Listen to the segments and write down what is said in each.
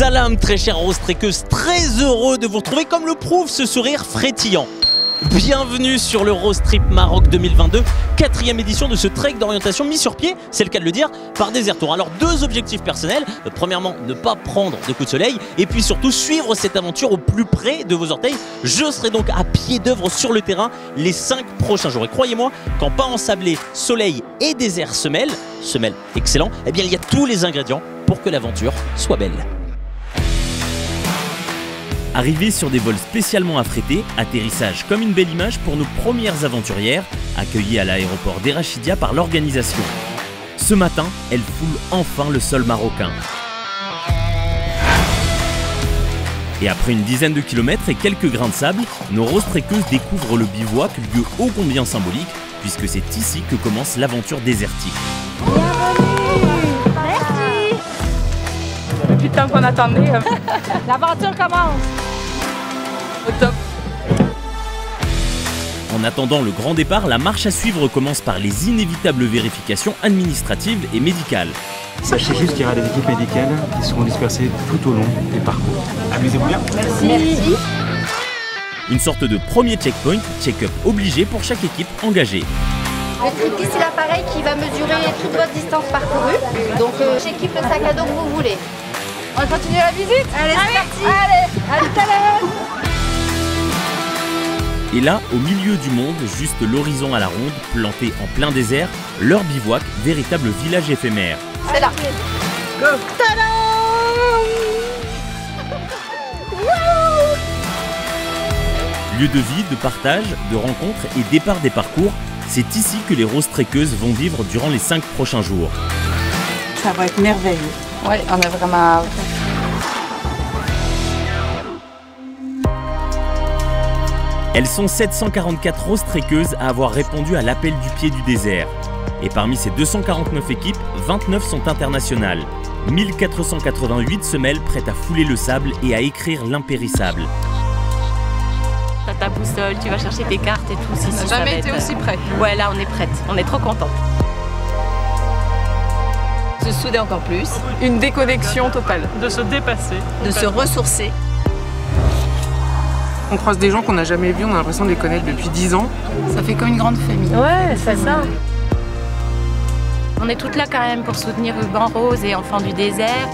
Salam très chère rose trekkeuse, très heureux de vous retrouver comme le prouve ce sourire frétillant. Bienvenue sur le Rose Trip Maroc 2022, 4e édition de ce trek d'orientation mis sur pied, c'est le cas de le dire, par Desertour. Alors deux objectifs personnels, premièrement ne pas prendre de coups de soleil et puis surtout suivre cette aventure au plus près de vos orteils. Je serai donc à pied d'œuvre sur le terrain les 5 prochains jours et croyez-moi, quand pas ensablé, soleil et désert se mêlent excellent, eh bien il y a tous les ingrédients pour que l'aventure soit belle. Arrivés sur des vols spécialement affrétés, atterrissage comme une belle image pour nos premières aventurières, accueillies à l'aéroport d'Erachidia par l'organisation. Ce matin, elles foulent enfin le sol marocain. Et après une dizaine de kilomètres et quelques grains de sable, nos roses trekkeuses découvrent le bivouac, lieu ô combien symbolique, puisque c'est ici que commence l'aventure désertique. Bienvenue! Merci! Depuis le temps qu'on attendait. L'aventure commence! Au top. En attendant le grand départ, la marche à suivre commence par les inévitables vérifications administratives et médicales. Sachez juste qu'il y aura des équipes médicales qui seront dispersées tout au long des parcours. Amusez-vous bien. Merci! Une sorte de premier checkpoint, check-up obligé pour chaque équipe engagée. Le trépied, c'est l'appareil qui va mesurer toute votre distance parcourue. Donc, j'équipe le sac à dos que vous voulez. On va continuer la visite? Allez, c'est parti! Allez, à tout à l'heure! Et là, au milieu du monde, juste l'horizon à la ronde, planté en plein désert, leur bivouac, véritable village éphémère. C'est là! Go! Lieu de vie, de partage, de rencontres et départ des parcours, c'est ici que les roses trekkeuses vont vivre durant les 5 prochains jours. Ça va être merveilleux. Ouais, on est vraiment... Elles sont 744 roses trekkeuses à avoir répondu à l'appel du pied du désert. Et parmi ces 249 équipes, 29 sont internationales. 1488 se mêlent prêtes à fouler le sable et à écrire l'impérissable. T'as ta boussole, tu vas chercher tes cartes et tout. On n'a jamais été aussi près. Ouais, là on est prête, on est trop contente. Se souder encore plus. Une déconnexion totale. De se dépasser. De se ressourcer. On croise des gens qu'on n'a jamais vus, on a l'impression de les connaître depuis 10 ans. Ça fait comme une grande famille. Ouais, c'est ça. On est toutes là quand même pour soutenir Ruban Rose et Enfants du désert.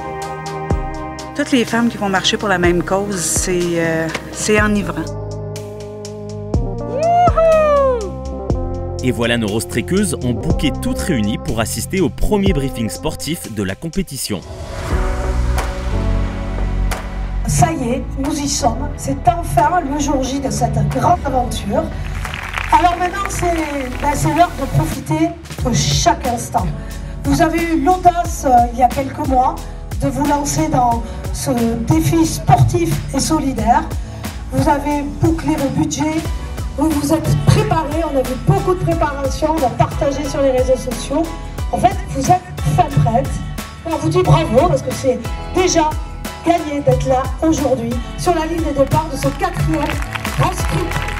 Toutes les femmes qui vont marcher pour la même cause, c'est enivrant. Et voilà nos roses trekkeuses en bouquet toutes réunies pour assister au premier briefing sportif de la compétition. Ça y est, nous y sommes. C'est enfin le jour J de cette grande aventure. Alors maintenant, c'est l'heure de profiter de chaque instant. Vous avez eu l'audace, il y a quelques mois, de vous lancer dans ce défi sportif et solidaire. Vous avez bouclé vos budgets, vous vous êtes préparés, on a vu beaucoup de préparation, on a partagé sur les réseaux sociaux. En fait, vous êtes fin prête. On vous dit bravo parce que c'est déjà gagné d'être là aujourd'hui sur la ligne de départ de ce 4e Rose Trip.